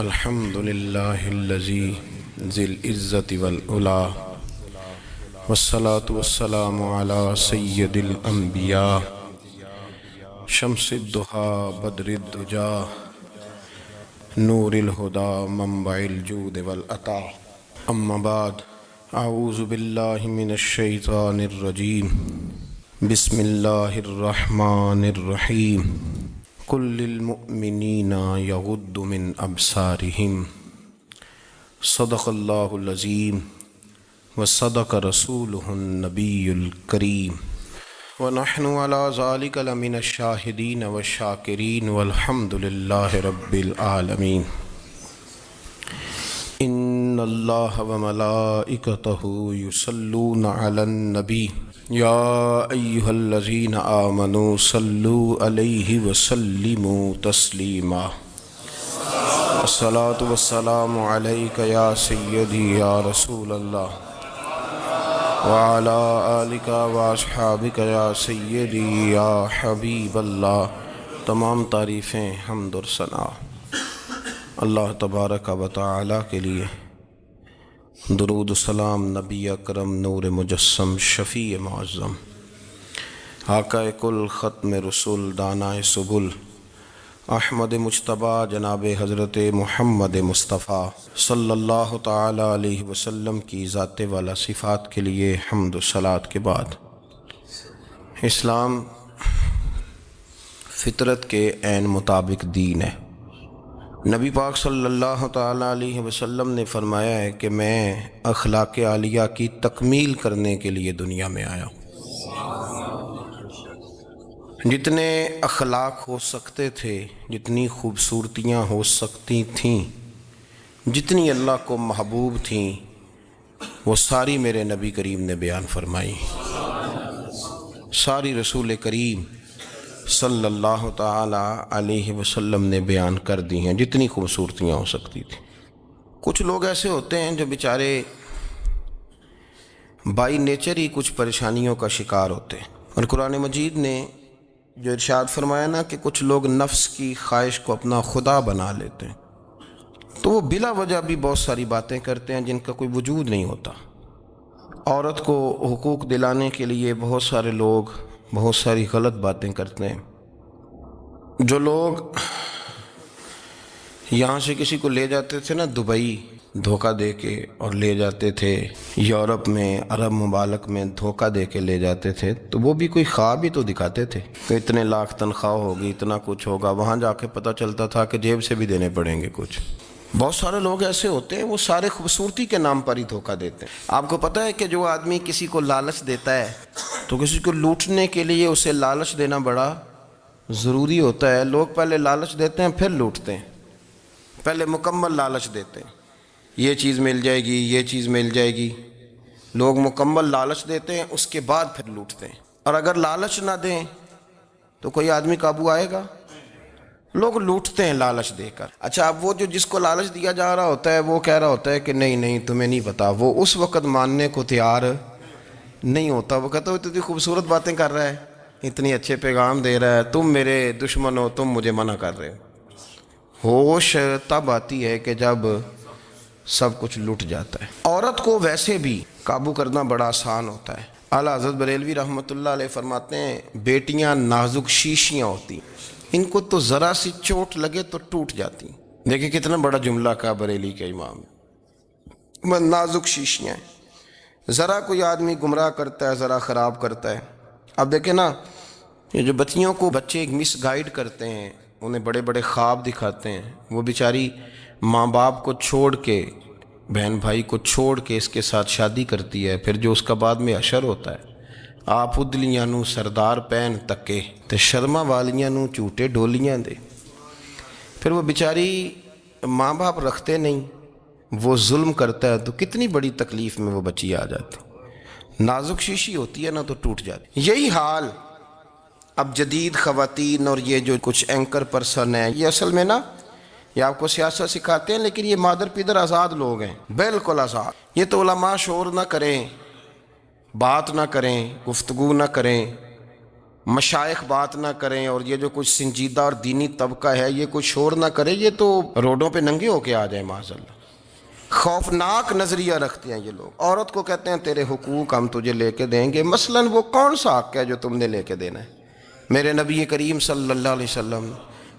الحمد للہ الذی ذی العزت والعلا والصلاة والسلام علی سید الانبیاء شمس الضحیٰ بدر الدجا نور الہدی منبع الجود والعطا اما بعد اعوذ باللہ من الشیطان الرجیم بسم اللہ الرحمن الرحیم قل للمؤمنین یغضوا من ابصارہم صدق اللہ العظیم وصدق رسولہ النبی الکریم ونحن علی ذلک لمن الشاہدین والشاکرین والحمد للہ رب العالمین ان اللہ وملائکتہ یصلون علی النبی یا ایہا الذین آمنوا صلوا علیہ وسلموا تسلیما الصلاۃ والسلام علیک یا سیدی یا رسول اللہ وعلی آلک واصحابک یا سیدی یا حبیب اللہ۔ تمام تعریفیں حمد و ثنا اللہ تبارک و تعالی کے لیے، درود و سلام نبی اکرم نور مجسم شفیع معظم آقا کل ختم رسول دانائے سبل احمد مجتبیٰ جناب حضرت محمد مصطفیٰ صلی اللہ تعالی علیہ وسلم کی ذات والا صفات کے لیے حمد و صلات کے بعد، اسلام فطرت کے عین مطابق دین ہے۔ نبی پاک صلی اللہ تعالی علیہ وسلم نے فرمایا ہے کہ میں اخلاق عالیہ کی تکمیل کرنے کے لیے دنیا میں آیا ہوں۔ جتنے اخلاق ہو سکتے تھے، جتنی خوبصورتیاں ہو سکتی تھیں، جتنی اللہ کو محبوب تھیں، وہ ساری میرے نبی کریم نے بیان فرمائی، ساری رسول کریم صلی اللہ تعالی علیہ وسلم نے بیان کر دی ہیں، جتنی خوبصورتیاں ہو سکتی تھیں۔ کچھ لوگ ایسے ہوتے ہیں جو بیچارے بائی نیچر ہی کچھ پریشانیوں کا شکار ہوتے ہیں، اور قرآن مجید نے جو ارشاد فرمایا نا کہ کچھ لوگ نفس کی خواہش کو اپنا خدا بنا لیتے ہیں، تو وہ بلا وجہ بھی بہت ساری باتیں کرتے ہیں جن کا کوئی وجود نہیں ہوتا۔ عورت کو حقوق دلانے کے لیے بہت سارے لوگ بہت ساری غلط باتیں کرتے ہیں۔ جو لوگ یہاں سے کسی کو لے جاتے تھے نا دبئی دھوکہ دے کے، اور لے جاتے تھے یورپ میں، عرب ممالک میں دھوکہ دے کے لے جاتے تھے، تو وہ بھی کوئی خواب ہی تو دکھاتے تھے کہ اتنے لاکھ تنخواہ ہوگی، اتنا کچھ ہوگا۔ وہاں جا کے پتہ چلتا تھا کہ جیب سے بھی دینے پڑیں گے کچھ۔ بہت سارے لوگ ایسے ہوتے ہیں، وہ سارے خوبصورتی کے نام پر ہی دھوکہ دیتے ہیں۔ آپ کو پتہ ہے کہ جو آدمی کسی کو لالچ دیتا ہے تو کسی کو لوٹنے کے لیے اسے لالچ دینا بڑا ضروری ہوتا ہے۔ لوگ پہلے لالچ دیتے ہیں پھر لوٹتے ہیں، پہلے مکمل لالچ دیتے ہیں، یہ چیز مل جائے گی، یہ چیز مل جائے گی۔ لوگ مکمل لالچ دیتے ہیں، اس کے بعد پھر لوٹتے ہیں۔ اور اگر لالچ نہ دیں تو کوئی آدمی قابو آئے گا؟ لوگ لوٹتے ہیں لالچ دے کر۔ اچھا، اب وہ جو جس کو لالچ دیا جا رہا ہوتا ہے وہ کہہ رہا ہوتا ہے کہ نہیں نہیں تمہیں نہیں پتا، وہ اس وقت ماننے کو تیار نہیں ہوتا۔ وہ کہتا ہے اتنی خوبصورت باتیں کر رہا ہے، اتنی اچھے پیغام دے رہا ہے، تم میرے دشمن ہو، تم مجھے منع کر رہے ہو۔ ہوش تب آتی ہے کہ جب سب کچھ لٹ جاتا ہے۔ عورت کو ویسے بھی قابو کرنا بڑا آسان ہوتا ہے۔ اعلیٰ حضرت بریلوی رحمۃ اللہ علیہ فرماتے ہیں بیٹیاں نازک شیشیاں ہوتی ہیں، ان کو تو ذرا سی چوٹ لگے تو ٹوٹ جاتی ہیں۔ دیکھیں کتنا بڑا جملہ کہا بریلی کے امام نے، نازک شیشیاں ہیں۔ ذرا کوئی آدمی گمراہ کرتا ہے، ذرا خراب کرتا ہے۔ اب دیکھیں نا، یہ جو بچیوں کو بچے مس گائیڈ کرتے ہیں، انہیں بڑے بڑے خواب دکھاتے ہیں، وہ بیچاری ماں باپ کو چھوڑ کے، بہن بھائی کو چھوڑ کے اس کے ساتھ شادی کرتی ہے، پھر جو اس کا بعد میں حشر ہوتا ہے، آپ ادلیاں نو سردار پہن تکے تے شرما والیاں نو جھوٹے ڈولیاں دے۔ پھر وہ بیچاری ماں باپ رکھتے نہیں، وہ ظلم کرتا ہے، تو کتنی بڑی تکلیف میں وہ بچی آ جاتی۔ نازک شیشی ہوتی ہے نا تو ٹوٹ جاتی۔ یہی حال اب جدید خواتین اور یہ جو کچھ اینکر پرسن ہیں، یہ اصل میں نا یہ آپ کو سیاست سکھاتے ہیں، لیکن یہ مادر پیدر آزاد لوگ ہیں، بالکل آزاد۔ یہ تو علماء شور نہ کریں، بات نہ کریں، گفتگو نہ کریں، مشائخ بات نہ کریں اور یہ جو کچھ سنجیدہ اور دینی طبقہ ہے یہ کوئی شور نہ کرے، یہ تو روڈوں پہ ننگے ہو کے آ جائیں معاذ اللہ۔ خوفناک نظریہ رکھتے ہیں یہ لوگ۔ عورت کو کہتے ہیں تیرے حقوق ہم تجھے لے کے دیں گے، مثلاً وہ کون سا حق ہے جو تم نے لے کے دینا ہے؟ میرے نبی کریم صلی اللہ علیہ وسلم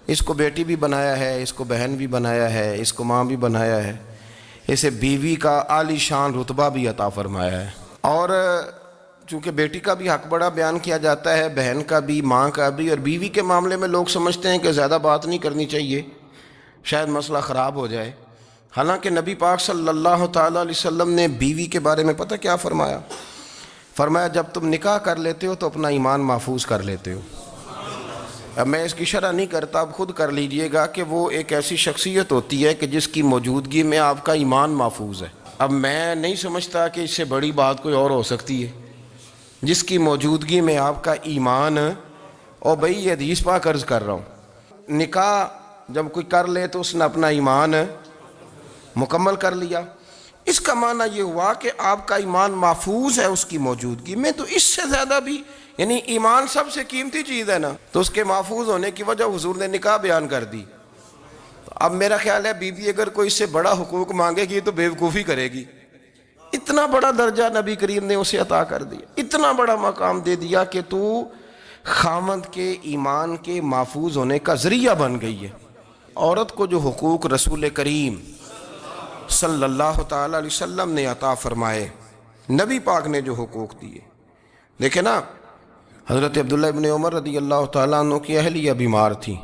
اس کو بیٹی بھی بنایا ہے، اس کو بہن بھی بنایا ہے، اس کو ماں بھی بنایا ہے، اسے بیوی کا عالی شان رتبہ بھی عطا فرمایا ہے۔ اور چونکہ بیٹی کا بھی حق بڑا بیان کیا جاتا ہے، بہن کا بھی، ماں کا بھی، اور بیوی کے معاملے میں لوگ سمجھتے ہیں کہ زیادہ بات نہیں کرنی چاہیے، شاید مسئلہ خراب ہو جائے۔ حالانکہ نبی پاک صلی اللہ تعالیٰ علیہ وسلم نے بیوی کے بارے میں پتہ کیا فرمایا؟ فرمایا جب تم نکاح کر لیتے ہو تو اپنا ایمان محفوظ کر لیتے ہو۔ اب میں اس کی شرح نہیں کرتا، اب خود کر لیجئے گا کہ وہ ایک ایسی شخصیت ہوتی ہے کہ جس کی موجودگی میں آپ کا ایمان محفوظ ہے۔ اب میں نہیں سمجھتا کہ اس سے بڑی بات کوئی اور ہو سکتی ہے، جس کی موجودگی میں آپ کا ایمان، اور بھئی یہ حدیث پاک عرض کر رہا ہوں، نکاح جب کوئی کر لے تو اس نے اپنا ایمان مکمل کر لیا۔ اس کا معنی یہ ہوا کہ آپ کا ایمان محفوظ ہے اس کی موجودگی میں، تو اس سے زیادہ بھی، یعنی ایمان سب سے قیمتی چیز ہے نا، تو اس کے محفوظ ہونے کی وجہ حضور نے نکاح بیان کر دی۔ اب میرا خیال ہے بیوی اگر کوئی اس سے بڑا حقوق مانگے گی تو بیوقوفی کرے گی۔ اتنا بڑا درجہ نبی کریم نے اسے عطا کر دیا، اتنا بڑا مقام دے دیا کہ تو خاوند کے ایمان کے محفوظ ہونے کا ذریعہ بن گئی ہے۔ عورت کو جو حقوق رسول کریم صلی اللہ تعالیٰ علیہ وسلم نے عطا فرمائے، نبی پاک نے جو حقوق دیے، دیکھیں نا، حضرت عبداللہ ابن عمر رضی اللہ تعالیٰ عنہ کی اہلیہ بیمار تھی،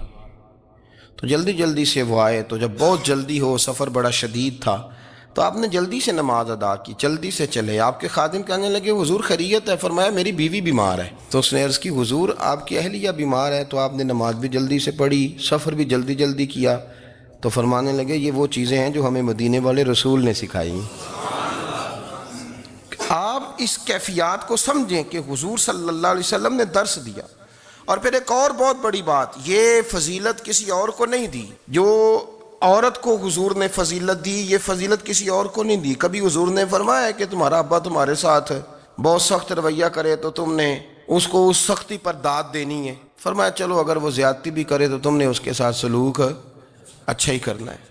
تو جلدی جلدی سے وہ آئے، تو جب بہت جلدی ہو، سفر بڑا شدید تھا، تو آپ نے جلدی سے نماز ادا کی، جلدی سے چلے۔ آپ کے خادم کہنے لگے حضور خیریت ہے؟ فرمایا میری بیوی بیمار ہے۔ تو اس نے عرض کی حضور آپ کی اہلیہ بیمار ہے، تو آپ نے نماز بھی جلدی سے پڑھی، سفر بھی جلدی جلدی کیا۔ تو فرمانے لگے یہ وہ چیزیں ہیں جو ہمیں مدینے والے رسول نے سکھائی۔ آپ اس کیفیات کو سمجھیں کہ حضور صلی اللہ علیہ وسلم نے درس دیا۔ اور پھر ایک اور بہت بڑی بات، یہ فضیلت کسی اور کو نہیں دی، جو عورت کو حضور نے فضیلت دی، یہ فضیلت کسی اور کو نہیں دی۔ کبھی حضور نے فرمایا کہ تمہارا ابا تمہارے ساتھ بہت سخت رویہ کرے تو تم نے اس کو اس سختی پر داد دینی ہے؟ فرمایا چلو اگر وہ زیادتی بھی کرے تو تم نے اس کے ساتھ سلوک اچھا ہی کرنا ہے۔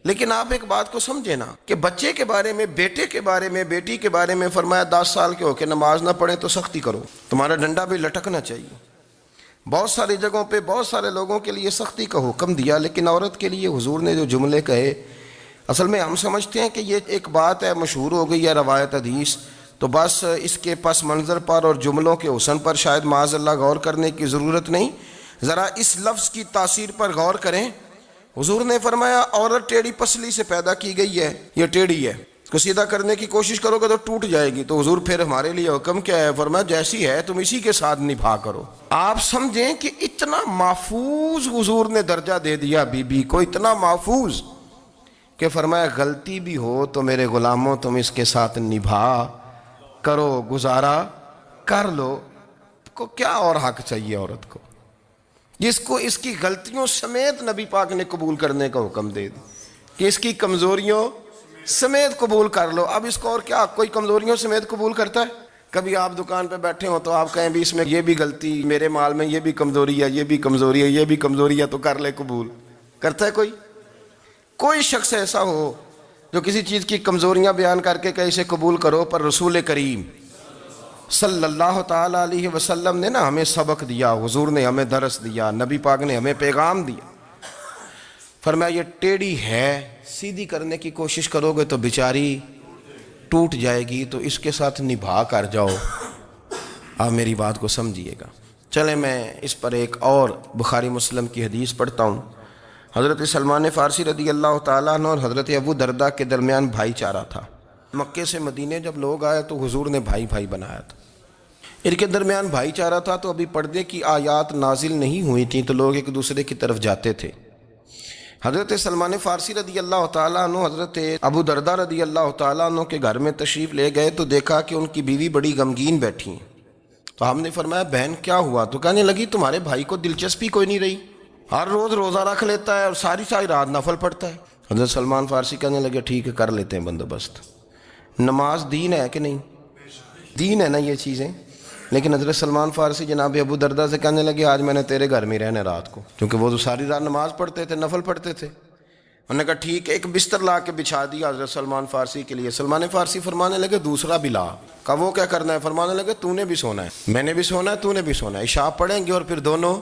لیکن آپ ایک بات کو سمجھے نا کہ بچے کے بارے میں، بیٹے کے بارے میں، بیٹی کے بارے میں فرمایا 10 سال کے ہو کے نماز نہ پڑھیں تو سختی کرو، تمہارا ڈنڈا بھی لٹکنا چاہیے۔ بہت ساری جگہوں پہ بہت سارے لوگوں کے لیے سختی کا حکم دیا، لیکن عورت کے لیے حضور نے جو جملے کہے، اصل میں ہم سمجھتے ہیں کہ یہ ایک بات ہے، مشہور ہو گئی ہے روایت حدیث، تو بس اس کے پس منظر پر اور جملوں کے حسن پر شاید معاذ اللہ غور کرنے کی ضرورت نہیں۔ ذرا اس لفظ کی تاثیر پر غور کریں۔ حضور نے فرمایا عورت ٹیڑھی پسلی سے پیدا کی گئی ہے، یہ ٹیڑھی ہے، اس کو سیدھا کرنے کی کوشش کرو گے تو ٹوٹ جائے گی۔ تو حضور پھر ہمارے لیے حکم کیا ہے؟ فرمایا جیسی ہے تم اسی کے ساتھ نبھا کرو۔ آپ سمجھیں کہ اتنا محفوظ حضور نے درجہ دے دیا بی بی کو، اتنا محفوظ کہ فرمایا غلطی بھی ہو تو میرے غلاموں تم اس کے ساتھ نبھا کرو، گزارا کر لو۔ کو کیا اور حق چاہیے عورت کو، جس کو اس کی غلطیوں سمیت نبی پاک نے قبول کرنے کا حکم دے دی کہ اس کی کمزوریوں سمیت قبول کر لو۔ اب اس کو اور کیا، کوئی کمزوریوں سمیت قبول کرتا ہے؟ کبھی آپ دکان پہ بیٹھے ہو تو آپ کہیں بھی اس میں یہ بھی غلطی، میرے مال میں یہ بھی کمزوری ہے، یہ بھی کمزوری ہے، یہ بھی کمزوری ہے، تو کر لے قبول؟ کرتا ہے کوئی؟ کوئی شخص ایسا ہو جو کسی چیز کی کمزوریاں بیان کر کے کہ اسے قبول کرو؟ پر رسول کریم صلی اللہ تعالیٰ علیہ وسلم نے نا ہمیں سبق دیا، حضور نے ہمیں درس دیا، نبی پاک نے ہمیں پیغام دیا۔ فرمایا یہ ٹیڑھی ہے، سیدھی کرنے کی کوشش کرو گے تو بیچاری ٹوٹ جائے گی، تو اس کے ساتھ نبھا کر جاؤ۔ آپ میری بات کو سمجھیے گا۔ چلیں میں اس پر ایک اور بخاری مسلم کی حدیث پڑھتا ہوں۔ حضرت سلمان فارسی رضی اللہ تعالیٰ عنہ اور حضرت ابو درداء کے درمیان بھائی چارہ تھا۔ مکے سے مدینے جب لوگ آئے تو حضور نے بھائی بھائی بنایا تھا، ان کے درمیان بھائی چارہ تھا، تو ابھی پردے کی آیات نازل نہیں ہوئی تھیں، تو لوگ ایک دوسرے کی طرف جاتے تھے۔ حضرت سلمان فارسی رضی اللہ تعالیٰ عنہ حضرت ابو درداء رضی اللہ تعالیٰ عنہ کے گھر میں تشریف لے گئے تو دیکھا کہ ان کی بیوی بڑی غمگین بیٹھی ہیں۔ تو ہم نے فرمایا بہن کیا ہوا؟ تو کہنے لگی تمہارے بھائی کو دلچسپی کوئی نہیں رہی، ہر روز روزہ رکھ لیتا ہے اور ساری ساری رات نفل پڑھتا ہے۔ حضرت سلمان فارسی کہنے لگے ٹھیک ہے کر لیتے ہیں بندوبست۔ نماز دین ہے کہ نہیں؟ دین ہے نا یہ چیزیں؟ لیکن حضرت سلمان فارسی جناب ابو دردہ سے کہنے لگے آج میں نے تیرے گھر میں رہنا رات کو، کیونکہ وہ تو ساری رات نماز پڑھتے تھے، نفل پڑھتے تھے۔ انہوں نے کہا ٹھیک ہے، ایک بستر لا کے بچھا دیا حضرت سلمان فارسی کے لیے۔ سلمان فارسی فرمانے لگے دوسرا بھی لا۔ کہا وہ کیا کرنا ہے؟ فرمانے لگے تو نے بھی سونا ہے، میں نے بھی سونا ہے، تو نے بھی سونا ہے، عشاء پڑھیں گے اور پھر دونوں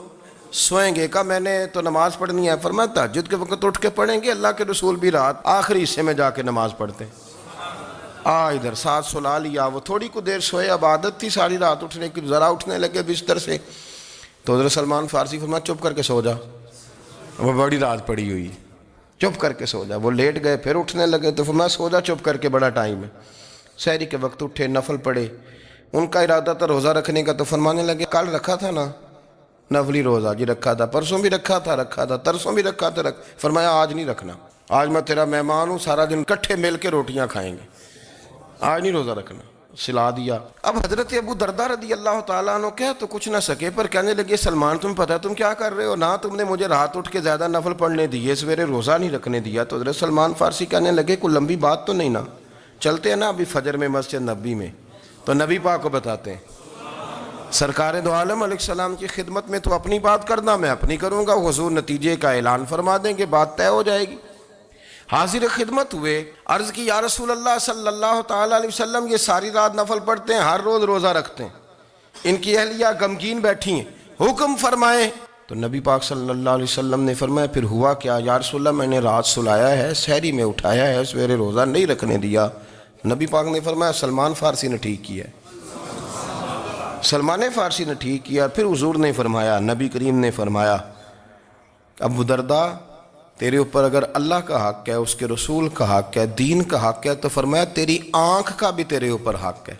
سوئیں گے۔ کہا میں نے تو نماز پڑھنی ہے۔ فرمایا تہجد کے وقت اٹھ کے پڑھیں گے، اللہ کے رسول بھی رات آخری حصے میں جا کے نماز پڑھتے ہیں۔ ادھر ساتھ سلا لیا، وہ تھوڑی کو دیر سوئے، اب عادت تھی ساری رات اٹھنے کی، ذرا اٹھنے لگے بستر سے تو حضرت سلمان فارسی فرمایا چپ کر کے سو جا، وہ بڑی رات پڑی ہوئی، چپ کر کے سو جا۔ وہ لیٹ گئے، پھر اٹھنے لگے تو فرمایا سو جا چپ کر کے، بڑا ٹائم ہے۔ سحری کے وقت اٹھے، نفل پڑھے، ان کا ارادہ تھا روزہ رکھنے کا، تو فرمانے لگے کل رکھا تھا نا نفلی روزہ، جی رکھا تھا، پرسوں بھی رکھا تھا، ترسوں بھی رکھا تھا، فرمایا آج نہیں رکھنا، آج میں تیرا مہمان ہوں، سارا دن کٹھے مل کے روٹیاں کھائیں گے، آج نہیں روزہ رکھنا، سلا دیا۔ اب حضرت ابو دردہ رضی اللہ تعالیٰ عنہ کہہ تو کچھ نہ سکے، پر کہنے لگے سلمان تم پتہ تم کیا کر رہے ہو، نہ تم نے مجھے رات اٹھ کے زیادہ نفل پڑھنے دیے، سویرے روزہ نہیں رکھنے دیا۔ تو حضرت سلمان فارسی کہنے لگے کوئی لمبی بات تو نہیں نا، چلتے ہیں نا ابھی فجر میں مسجد نبی میں، تو نبی پاک کو بتاتے ہیں سرکار دو عالم علیہ السلام کی خدمت میں، تو اپنی بات کرنا میں اپنی کروں گا، حضور نتیجے کا اعلان فرما دیں گے، بات طے ہو جائے گی۔ حاضر خدمت ہوئے، عرض کی یا رسول اللہ صلی اللہ تعالیٰ علیہ وسلم یہ ساری رات نفل پڑھتے ہیں، ہر روز روزہ رکھتے ہیں، ان کی اہلیہ غمگین بیٹھی ہیں، حکم فرمائیں۔ تو نبی پاک صلی اللہ علیہ وسلم نے فرمایا پھر ہوا کیا؟ یا رسول اللہ میں نے رات سلایا ہے، سحری میں اٹھایا ہے، سویرے روزہ نہیں رکھنے دیا۔ نبی پاک نے فرمایا سلمان فارسی نے ٹھیک کیا، سلمان فارسی نے ٹھیک کیا۔ پھر حضور نے فرمایا، نبی کریم نے فرمایا ابو دردہ تیرے اوپر اگر اللہ کا حق ہے، اس کے رسول کا حق ہے، دین کا حق ہے، تو فرمایا تیری آنکھ کا بھی تیرے اوپر حق ہے،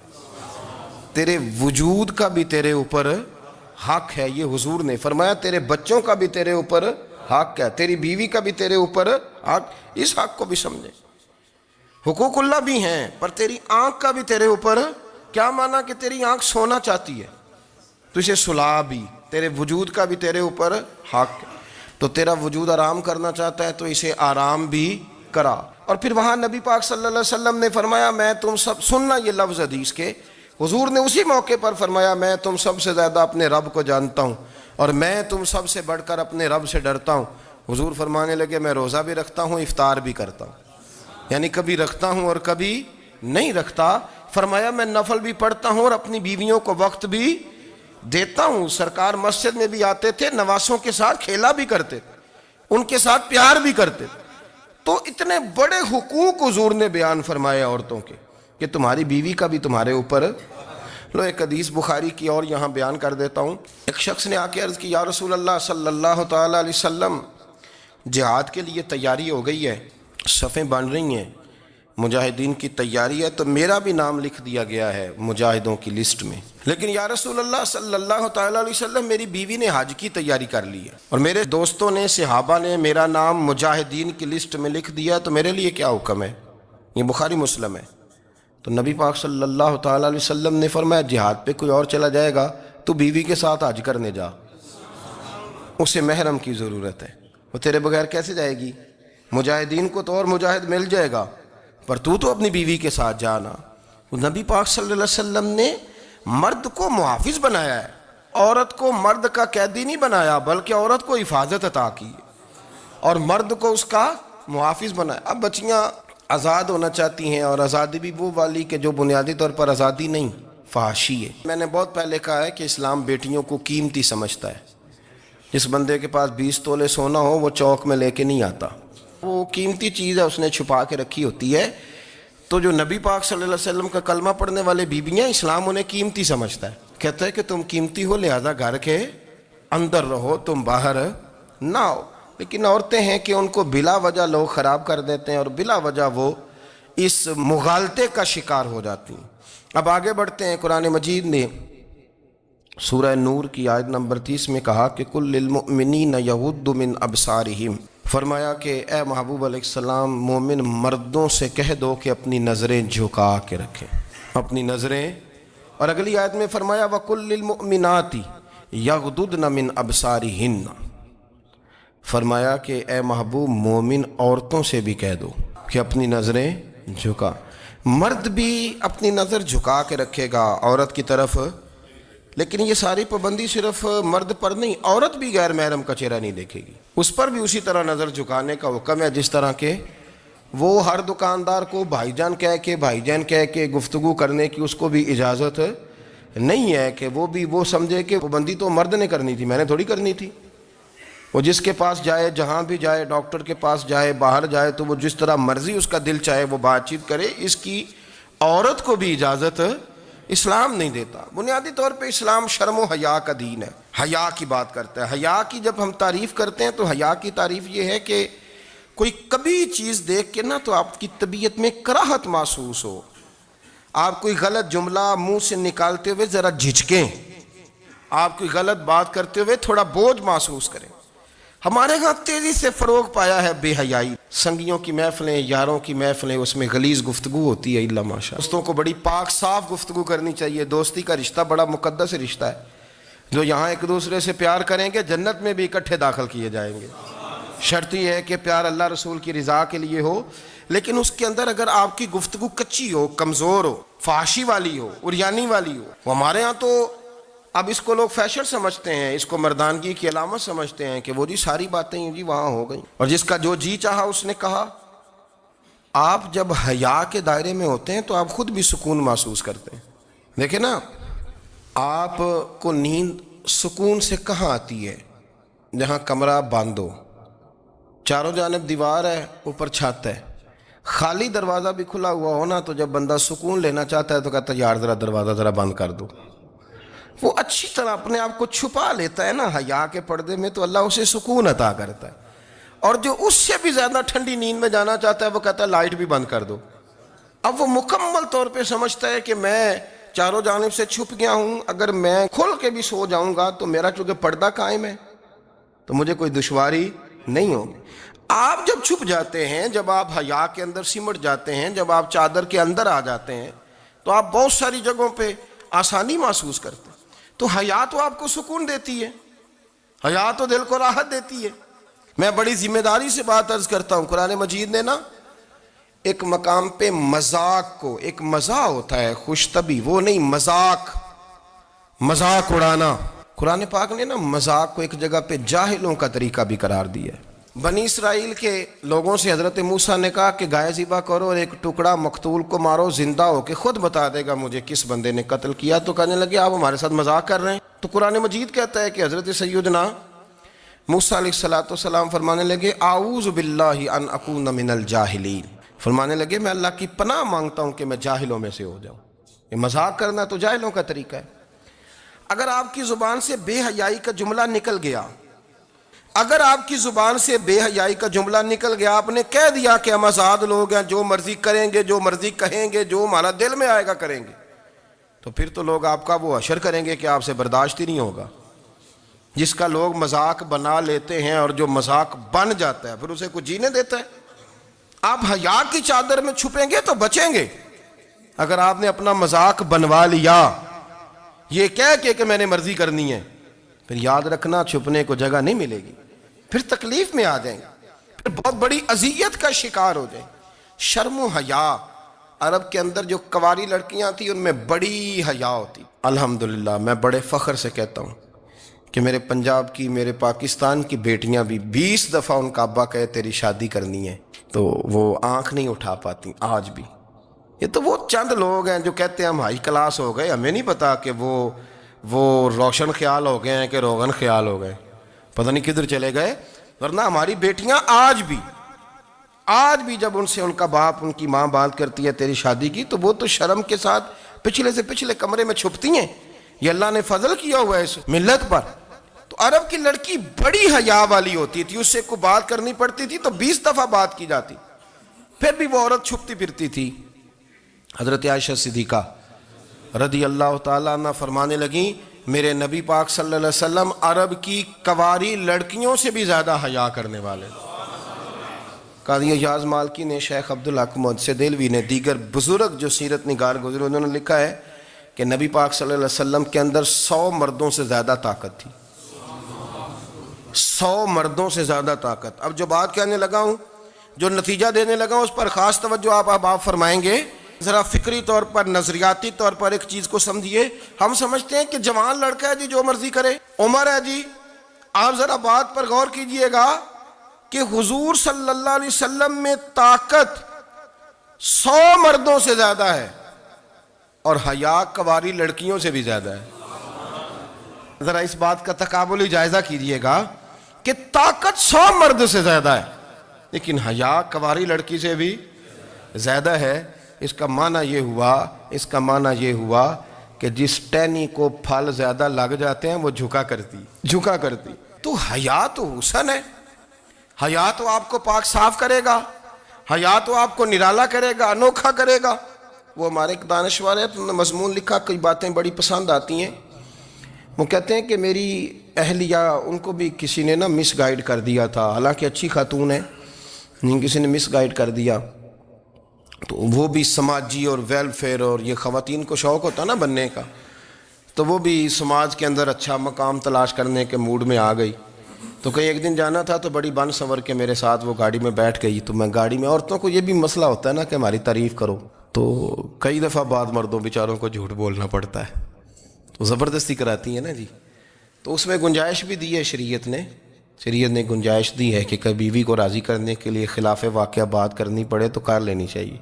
تیرے وجود کا بھی تیرے اوپر حق ہے۔ یہ حضور نے فرمایا تیرے بچوں کا بھی تیرے اوپر حق ہے، تیری بیوی کا بھی تیرے اوپر حق، اس حق کو بھی سمجھے۔ حقوق اللہ بھی ہیں، پر تیری آنکھ کا بھی تیرے اوپر، کیا مانا کہ تیری آنکھ سونا چاہتی ہے تو اسے سلا بھی، تیرے وجود کا بھی تیرے اوپر حق ہے، تو تیرا وجود آرام کرنا چاہتا ہے تو اسے آرام بھی کرا۔ اور پھر وہاں نبی پاک صلی اللہ علیہ وسلم نے فرمایا میں تم سب، سننا یہ لفظ حدیث کے، حضور نے اسی موقع پر فرمایا میں تم سب سے زیادہ اپنے رب کو جانتا ہوں اور میں تم سب سے بڑھ کر اپنے رب سے ڈرتا ہوں۔ حضور فرمانے لگے میں روزہ بھی رکھتا ہوں، افطار بھی کرتا ہوں، یعنی کبھی رکھتا ہوں اور کبھی نہیں رکھتا۔ فرمایا میں نفل بھی پڑھتا ہوں اور اپنی بیویوں کو وقت بھی دیتا ہوں۔ سرکار مسجد میں بھی آتے تھے، نواسوں کے ساتھ کھیلا بھی کرتے تھے، ان کے ساتھ پیار بھی کرتے تھے۔ تو اتنے بڑے حقوق حضور نے بیان فرمائے عورتوں کے کہ تمہاری بیوی کا بھی تمہارے اوپر۔ لو ایک حدیث بخاری کی اور یہاں بیان کر دیتا ہوں۔ ایک شخص نے آ کے عرض کی یا رسول اللہ صلی اللہ تعالیٰ علیہ وسلم جہاد کے لیے تیاری ہو گئی ہے، صفیں بن رہی ہیں، مجاہدین کی تیاری ہے، تو میرا بھی نام لکھ دیا گیا ہے مجاہدوں کی لسٹ میں، لیکن یا رسول اللہ صلی اللہ تعالیٰ علیہ وسلم میری بیوی نے حج کی تیاری کر لی ہے اور میرے دوستوں نے، صحابہ نے میرا نام مجاہدین کی لسٹ میں لکھ دیا، تو میرے لیے کیا حکم ہے؟ یہ بخاری مسلم ہے۔ تو نبی پاک صلی اللہ تعالیٰ علیہ وسلم نے فرمایا جہاد پہ کوئی اور چلا جائے گا تو بیوی کے ساتھ حج کرنے جا، اسے محرم کی ضرورت ہے، وہ تیرے بغیر کیسے جائے گی؟ مجاہدین کو تو اور مجاہد مل جائے گا، پر تو اپنی بیوی کے ساتھ جانا۔ نبی پاک صلی اللہ علیہ وسلم نے مرد کو محافظ بنایا ہے، عورت کو مرد کا قیدی نہیں بنایا، بلکہ عورت کو حفاظت عطا کی اور مرد کو اس کا محافظ بنایا۔ اب بچیاں آزاد ہونا چاہتی ہیں، اور آزادی بھی وہ والی کہ جو بنیادی طور پر آزادی نہیں، فحاشی ہے۔ میں نے بہت پہلے کہا ہے کہ اسلام بیٹیوں کو قیمتی سمجھتا ہے۔ جس بندے کے پاس 20 تولے سونا ہو وہ چوک میں لے کے نہیں آتا، وہ قیمتی چیز ہے، اس نے چھپا کے رکھی ہوتی ہے۔ تو جو نبی پاک صلی اللہ علیہ وسلم کا کلمہ پڑھنے والے بیویاں، اسلام انہیں قیمتی سمجھتا ہے، کہتا ہے کہ تم قیمتی ہو لہذا گھر کے اندر رہو، تم باہر نہ ہو۔ لیکن عورتیں ہیں کہ ان کو بلا وجہ لوگ خراب کر دیتے ہیں اور بلا وجہ وہ اس مغالطے کا شکار ہو جاتی ہیں۔ اب آگے بڑھتے ہیں۔ قرآن مجید نے سورہ نور کی آیت نمبر 30 میں کہا کہ کل للمؤمنین یغضوا من ابصارہم، فرمایا کہ اے محبوب علیہ السلام مومن مردوں سے کہہ دو کہ اپنی نظریں جھکا کے رکھیں، اپنی نظریں۔ اور اگلی آیت میں فرمایا وَقُلْ لِلْمُؤْمِنَاتِ يَغْضُضْنَ مِنْ أَبْصَارِهِنَّ، فرمایا کہ اے محبوب مومن عورتوں سے بھی کہہ دو کہ اپنی نظریں جھکا۔ مرد بھی اپنی نظر جھکا کے رکھے گا عورت کی طرف لیکن یہ ساری پابندی صرف مرد پر نہیں، عورت بھی غیر محرم کا چہرہ نہیں دیکھے گی، اس پر بھی اسی طرح نظر جھکانے کا حکم ہے جس طرح کہ وہ ہر دکاندار کو بھائی جان کہہ کے گفتگو کرنے کی اس کو بھی اجازت نہیں ہے کہ وہ سمجھے کہ پابندی تو مرد نے کرنی تھی، میں نے تھوڑی کرنی تھی۔ وہ جس کے پاس جائے، جہاں بھی جائے، ڈاکٹر کے پاس جائے، باہر جائے، تو وہ جس طرح مرضی اس کا دل چاہے وہ بات چیت کرے، اس کی عورت کو بھی اجازت اسلام نہیں دیتا۔ بنیادی طور پہ اسلام شرم و حیا کا دین ہے، حیا کی بات کرتا ہے۔ حیا کی جب ہم تعریف کرتے ہیں تو حیا کی تعریف یہ ہے کہ کوئی کبھی چیز دیکھ کے نا تو آپ کی طبیعت میں کراہت محسوس ہو، آپ کوئی غلط جملہ منہ سے نکالتے ہوئے ذرا جھجکیں، آپ کوئی غلط بات کرتے ہوئے تھوڑا بوجھ محسوس کریں۔ ہمارے ہاں تیزی سے فروغ پایا ہے بے حیائی، سنگیوں کی محفلیں، یاروں کی محفلیں، اس میں غلیظ گفتگو ہوتی ہے، الا ماشاء۔ دوستوں کو بڑی پاک صاف گفتگو کرنی چاہیے، دوستی کا رشتہ بڑا مقدس رشتہ ہے، جو یہاں ایک دوسرے سے پیار کریں گے جنت میں بھی اکٹھے داخل کیے جائیں گے۔ شرط یہ ہے کہ پیار اللہ رسول کی رضا کے لیے ہو، لیکن اس کے اندر اگر آپ کی گفتگو کچی ہو، کمزور ہو، فحاشی والی ہو، عریانی والی ہو، وہ ہمارے ہاں تو اب اس کو لوگ فیشن سمجھتے ہیں، اس کو مردانگی کی علامت سمجھتے ہیں کہ وہ جی ساری باتیں جی وہاں ہو گئیں، اور جس کا جو جی چاہا اس نے کہا۔ آپ جب حیا کے دائرے میں ہوتے ہیں تو آپ خود بھی سکون محسوس کرتے ہیں۔ دیکھیں نا، آپ کو نیند سکون سے کہاں آتی ہے؟ جہاں کمرہ بند ہو، چاروں جانب دیوار ہے، اوپر چھت ہے، خالی دروازہ بھی کھلا ہوا ہونا تو جب بندہ سکون لینا چاہتا ہے تو کہتا ہے یار ذرا دروازہ ذرا بند کر دو۔ وہ اچھی طرح اپنے آپ کو چھپا لیتا ہے نا حیا کے پردے میں، تو اللہ اسے سکون عطا کرتا ہے۔ اور جو اس سے بھی زیادہ ٹھنڈی نیند میں جانا چاہتا ہے وہ کہتا ہے لائٹ بھی بند کر دو۔ اب وہ مکمل طور پہ سمجھتا ہے کہ میں چاروں جانب سے چھپ گیا ہوں، اگر میں کھل کے بھی سو جاؤں گا تو میرا چونکہ پردہ قائم ہے تو مجھے کوئی دشواری نہیں ہوگی۔ آپ جب چھپ جاتے ہیں، جب آپ حیا کے اندر سمٹ جاتے ہیں، جب آپ چادر کے اندر آ جاتے ہیں تو آپ بہت ساری جگہوں پہ آسانی محسوس کرتے ہیں۔ تو حیا تو آپ کو سکون دیتی ہے، حیا تو دل کو راحت دیتی ہے۔ میں بڑی ذمہ داری سے بات عرض کرتا ہوں، قرآن مجید نے نا ایک مقام پہ مذاق کو، ایک مزاح ہوتا ہے خوش طبی، وہ نہیں مذاق اڑانا، قرآن پاک نے نا مذاق کو ایک جگہ پہ جاہلوں کا طریقہ بھی قرار دیا ہے۔ بنی اسرائیل کے لوگوں سے حضرت موسیٰ نے کہا کہ گائے ذبح کرو اور ایک ٹکڑا مقتول کو مارو، زندہ ہو کے خود بتا دے گا مجھے کس بندے نے قتل کیا۔ تو کہنے لگے آپ ہمارے ساتھ مذاق کر رہے ہیں۔ تو قرآن مجید کہتا ہے کہ حضرت سیدنا موسیٰ علیہ السلام فرمانے لگے اعوذ باللہ ان اکون من الجاہلین، فرمانے لگے میں اللہ کی پناہ مانگتا ہوں کہ میں جاہلوں میں سے ہو جاؤں۔ یہ مذاق کرنا تو جاہلوں کا طریقہ ہے۔ اگر آپ کی زبان سے بے حیائی کا جملہ نکل گیا، اگر آپ کی زبان سے بے حیائی کا جملہ نکل گیا، آپ نے کہہ دیا کہ ہم آزاد لوگ ہیں، جو مرضی کریں گے، جو مرضی کہیں گے، جو ہمارا دل میں آئے گا کریں گے، تو پھر تو لوگ آپ کا وہ حشر کریں گے کہ آپ سے برداشت ہی نہیں ہوگا۔ جس کا لوگ مذاق بنا لیتے ہیں اور جو مذاق بن جاتا ہے پھر اسے کچھ جینے دیتا ہے۔ آپ حیا کی چادر میں چھپیں گے تو بچیں گے، اگر آپ نے اپنا مذاق بنوا لیا یہ کہہ کے کہ میں نے مرضی کرنی ہے، پھر یاد رکھنا چھپنے کو جگہ نہیں ملے گی، پھر تکلیف میں آ جائیں گے، پھر بہت بڑی اذیت کا شکار ہو جائیں۔ شرم و حیا، عرب کے اندر جو کنواری لڑکیاں تھیں ان میں بڑی حیا ہوتی۔ الحمدللہ میں بڑے فخر سے کہتا ہوں کہ میرے پنجاب کی، میرے پاکستان کی بیٹیاں بھی 20 دفعہ ان کا ابا کہے تیری شادی کرنی ہے تو وہ آنکھ نہیں اٹھا پاتی آج بھی۔ یہ تو وہ چند لوگ ہیں جو کہتے ہیں ہم ہائی کلاس ہو گئے، ہمیں نہیں پتا کہ وہ روشن خیال ہو گئے ہیں کہ روغن خیال ہو گئے، پتہ نہیں کدھر چلے گئے۔ ورنہ ہماری بیٹیاں آج بھی جب ان سے ان کا باپ، ان کی ماں بات کرتی ہے تیری شادی کی، تو وہ تو شرم کے ساتھ پچھلے سے پچھلے کمرے میں چھپتی ہیں۔ یہ اللہ نے فضل کیا ہوا ہے اس ملت پر۔ تو عرب کی لڑکی بڑی حیا والی ہوتی تھی، اس سے کوئی بات کرنی پڑتی تھی تو 20 دفعہ بات کی جاتی، پھر بھی وہ عورت چھپتی پھرتی تھی۔ حضرت عائشہ صدیقہ رضی اللہ تعالیٰ عنہ فرمانے لگیں میرے نبی پاک صلی اللہ علیہ وسلم عرب کی کنواری لڑکیوں سے بھی زیادہ حیا کرنے والے۔ قاضی اعجاز مالکی نے، شیخ عبدالحق محدث دہلوی نے، دیگر بزرگ جو سیرت نگار گزرے انہوں نے لکھا ہے کہ نبی پاک صلی اللہ علیہ وسلم کے اندر 100 مردوں سے زیادہ طاقت تھی، 100 مردوں سے زیادہ طاقت۔ اب جو بات کہنے لگا ہوں، جو نتیجہ دینے لگا ہوں، اس پر خاص توجہ آپ فرمائیں گے۔ ذرا فکری طور پر، نظریاتی طور پر ایک چیز کو سمجھیے. ہم سمجھتے ہیں کہ جوان لڑکا ہے جی جو مرضی کرے، عمر ہے جی. آپ ذرا بات پر غور کیجئے گا کہ حضور صلی اللہ علیہ وسلم میں طاقت 100 مردوں سے زیادہ ہے اور حیا کواری لڑکیوں سے بھی زیادہ ہے. ذرا اس بات کا تقابلی جائزہ کیجئے گا کہ طاقت 100 مرد سے زیادہ ہے لیکن حیا کواری لڑکی سے بھی زیادہ ہے. اس کا معنی یہ ہوا کہ جس ٹہنی کو پھل زیادہ لگ جاتے ہیں وہ جھکا کرتی. تو حیا تو حسن ہے، حیا تو آپ کو پاک صاف کرے گا، حیا تو آپ کو نرالا کرے گا، انوکھا کرے گا. وہ ہمارے ایک دانشور ہے، تو مضمون لکھا، کئی باتیں بڑی پسند آتی ہیں. وہ کہتے ہیں کہ میری اہلیہ، ان کو بھی کسی نے مس گائیڈ کر دیا تھا، حالانکہ اچھی خاتون ہے، کسی نے مس گائیڈ کر دیا. تو وہ بھی سماجی اور ویلفیئر، اور یہ خواتین کو شوق ہوتا نا بننے کا، تو وہ بھی سماج کے اندر اچھا مقام تلاش کرنے کے موڈ میں آ گئی. تو کہیں ایک دن جانا تھا تو بڑی بن سنور کے میرے ساتھ وہ گاڑی میں بیٹھ گئی. تو میں گاڑی میں، عورتوں کو یہ بھی مسئلہ ہوتا ہے نا کہ ہماری تعریف کرو، تو کئی دفعہ بعض مردوں بیچاروں کو جھوٹ بولنا پڑتا ہے، تو زبردستی کراتی ہیں نا جی. تو اس میں گنجائش بھی دی ہے شریعت نے گنجائش دی ہے کہ کبھی بیوی کو راضی کرنے کے لیے خلاف واقعہ بات کرنی پڑے تو کر لینی چاہیے.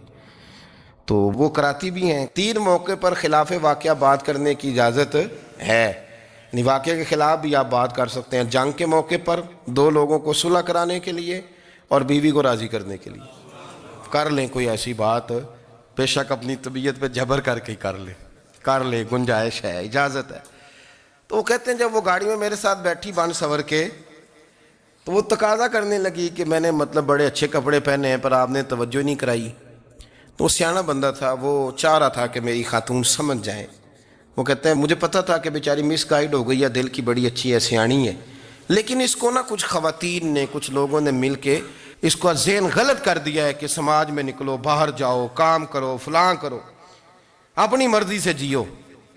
تو وہ کراتی بھی ہیں. 3 موقع پر خلاف واقعہ بات کرنے کی اجازت ہے. واقعے کے خلاف بھی آپ بات کر سکتے ہیں. جنگ کے موقع پر 2 لوگوں کو صلح کرانے کے لیے اور بیوی کو راضی کرنے کے لیے کر لیں کوئی ایسی بات، بے شک اپنی طبیعت پہ جبر کر کے کر لیں، گنجائش ہے، اجازت ہے. تو وہ کہتے ہیں جب وہ گاڑی میں میرے ساتھ بیٹھی بن سنور کے، تو وہ تقاضا کرنے لگی کہ میں نے بڑے اچھے کپڑے پہنے ہیں پر آپ نے توجہ نہیں کرائی. تو وہ سیاںا بندہ تھا، وہ چاہ رہا تھا کہ میری خاتون سمجھ جائیں. وہ کہتے ہیں مجھے پتا تھا کہ بیچاری مس گائیڈ ہو گئی ہے، دل کی بڑی اچھی ہے، سیاਣੀ ہے، لیکن اس کو کچھ خواتین نے، کچھ لوگوں نے مل کے اس کو ذہن غلط کر دیا ہے کہ سماج میں نکلو، باہر جاؤ، کام کرو، فلاں کرو، اپنی مرضی سے جیو.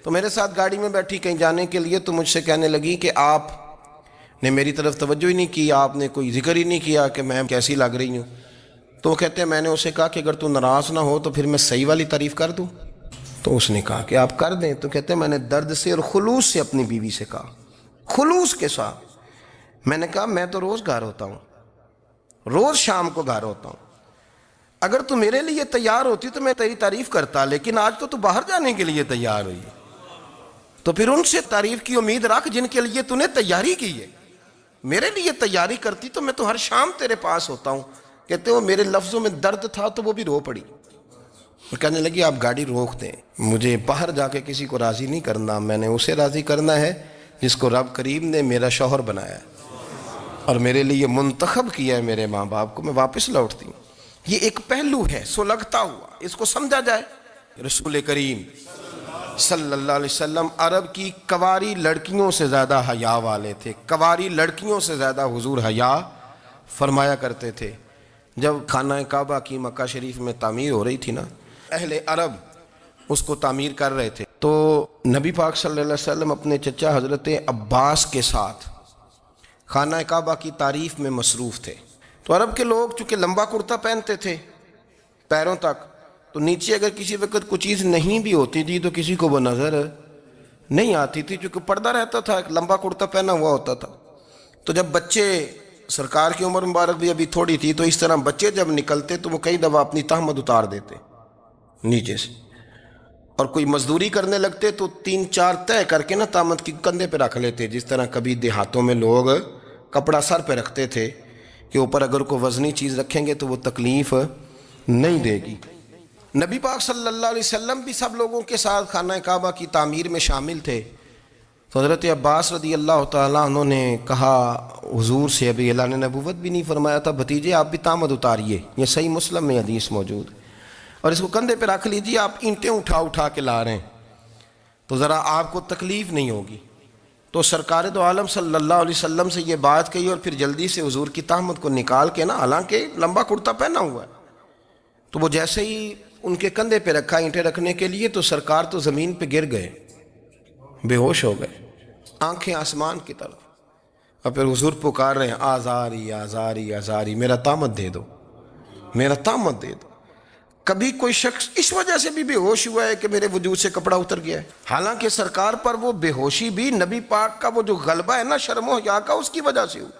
تو میرے ساتھ گاڑی میں بیٹھی کہیں جانے کے لیے، تو مجھ سے کہنے لگی کہ آپ نے میری طرف توجہ ہی نہیں کی، آپ نے کوئی ذکر ہی نہیں کیا کہ میں کیسی لگ رہی ہوں. تو وہ کہتے ہیں میں نے اسے کہا کہ اگر تو ناراض نہ ہو تو پھر میں صحیح والی تعریف کر دوں. تو اس نے کہا کہ آپ کر دیں. تو کہتے ہیں میں نے درد سے اور خلوص سے اپنی بیوی سے کہا، خلوص کے ساتھ میں نے کہا میں تو روز گھر ہوتا ہوں، روز شام کو گھر ہوتا ہوں، اگر تو میرے لیے تیار ہوتی تو میں تیری تعریف کرتا، لیکن آج تو باہر جانے کے لیے تیار ہوئی، تو پھر ان سے تعریف کی امید رکھ جن کے لیے تو نے تیاری کی ہے. میرے لیے تیاری کرتی تو میں تو ہر شام تیرے پاس ہوتا ہوں. کہتے وہ میرے لفظوں میں درد تھا تو وہ بھی رو پڑی. کہنے لگی آپ گاڑی روک دیں، مجھے باہر جا کے کسی کو راضی نہیں کرنا، میں نے اسے راضی کرنا ہے جس کو رب کریم نے میرا شوہر بنایا اور میرے لیے منتخب کیا ہے میرے ماں باپ کو. میں واپس لوٹتی ہوں. یہ ایک پہلو ہے سلگتا ہوا، اس کو سمجھا جائے. رسول کریم صلی اللہ علیہ وسلم عرب کی کواری لڑکیوں سے زیادہ حیا والے تھے. کواری لڑکیوں سے زیادہ حضور حیا فرمایا کرتے تھے. جب خانہ کعبہ کی مکہ شریف میں تعمیر ہو رہی تھی نا، اہل عرب اس کو تعمیر کر رہے تھے، تو نبی پاک صلی اللہ علیہ وسلم اپنے چچا حضرت عباس کے ساتھ خانہ کعبہ کی تعریف میں مصروف تھے. تو عرب کے لوگ چونکہ لمبا کرتا پہنتے تھے پیروں تک، تو نیچے اگر کسی وقت کوئی چیز نہیں بھی ہوتی تھی تو کسی کو وہ نظر نہیں آتی تھی، چونکہ پردہ رہتا تھا، ایک لمبا کرتا پہنا ہوا ہوتا تھا. تو جب بچے، سرکار کی عمر مبارک بھی ابھی تھوڑی تھی، تو اس طرح بچے جب نکلتے تو وہ کئی دفعہ اپنی تہمد اتار دیتے نیچے سے، اور کوئی مزدوری کرنے لگتے تو 3-4 طے کر کے تہمد کی کندھے پہ رکھ لیتے. جس طرح کبھی دیہاتوں میں لوگ کپڑا سر پہ رکھتے تھے کہ اوپر اگر کوئی وزنی چیز رکھیں گے تو وہ تکلیف نہیں دے گی. نبی پاک صلی اللہ علیہ وسلم بھی سب لوگوں کے ساتھ خانہ کعبہ کی تعمیر میں شامل تھے. تو حضرت عباس رضی اللہ تعالیٰ عنہ نے کہا حضور سے، ابھی اعلان نبوت بھی نہیں فرمایا تھا، بھتیجے آپ بھی تہمد اتاریے، یہ صحیح مسلم میں حدیث موجود ہے، اور اس کو کندھے پہ رکھ لیجیے، آپ اینٹیں اٹھا کے لا رہے ہیں تو ذرا آپ کو تکلیف نہیں ہوگی. تو سرکار دو عالم صلی اللہ علیہ وسلم سے یہ بات کہی اور پھر جلدی سے حضور کی تہمد کو نکال کے حالانکہ لمبا کرتا پہنا ہوا ہے، تو وہ جیسے ہی ان کے کندھے پہ رکھا اینٹیں رکھنے کے لیے، تو سرکار تو زمین پہ گر گئے، بے ہوش ہو گئے، آنکھیں آسمان کی طرف. اور پھر حضور پکار رہے ہیں آزاری آزاری آزاری، میرا تہمد دے دو، میرا تہمد دے دو. کبھی کوئی شخص اس وجہ سے بھی بے ہوش ہوا ہے کہ میرے وجود سے کپڑا اتر گیا ہے، حالانکہ سرکار پر وہ بے ہوشی بھی نبی پاک کا وہ جو غلبہ ہے نا شرم و حیا کا، اس کی وجہ سے ہوئی،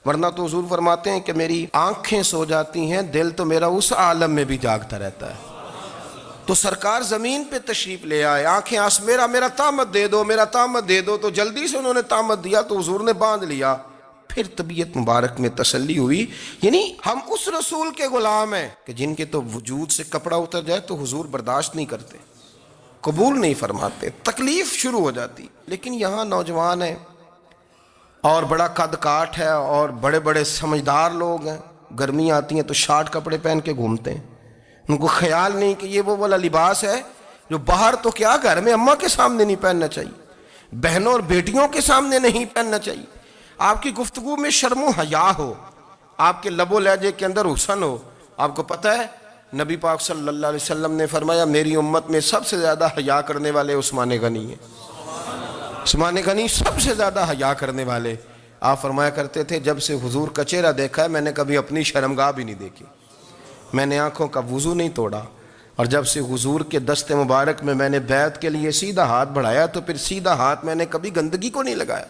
ورنہ تو حضور فرماتے ہیں کہ میری آنکھیں سو جاتی ہیں، دل تو میرا اس عالم میں بھی جاگتا رہتا ہے۔ تو سرکار زمین پہ تشریف لے آئے، آنکھیں میرا طامت دے دو، میرا طامت دے دو، تو جلدی سے انہوں نے طامت دیا تو حضور نے باندھ لیا، پھر طبیعت مبارک میں تسلی ہوئی۔ یعنی ہم اس رسول کے غلام ہیں کہ جن کے تو وجود سے کپڑا اتر جائے تو حضور برداشت نہیں کرتے، قبول نہیں فرماتے، تکلیف شروع ہو جاتی۔ لیکن یہاں نوجوان ہیں اور بڑا قد کاٹ ہے اور بڑے بڑے سمجھدار لوگ ہیں، گرمی آتی ہیں تو شارٹ کپڑے پہن کے گھومتے ہیں، ان کو خیال نہیں کہ یہ وہ والا لباس ہے جو باہر تو کیا گھر میں اماں کے سامنے نہیں پہننا چاہیے، بہنوں اور بیٹیوں کے سامنے نہیں پہننا چاہیے۔ آپ کی گفتگو میں شرم و حیا ہو، آپ کے لب و لہجے کے اندر حسن ہو۔ آپ کو پتہ ہے نبی پاک صلی اللہ علیہ وسلم نے فرمایا میری امت میں سب سے زیادہ حیا کرنے والے عثمان غنی ہیں، عثمان غنی سب سے زیادہ حیا کرنے والے۔ آپ فرمایا کرتے تھے جب سے حضور کا چہرہ دیکھا ہے میں نے کبھی اپنی شرمگاہ بھی نہیں دیکھی، میں نے آنکھوں کا وضو نہیں توڑا، اور جب سے حضور کے دست مبارک میں نے بیعت کے لیے سیدھا ہاتھ بڑھایا تو پھر سیدھا ہاتھ میں نے کبھی گندگی کو نہیں لگایا۔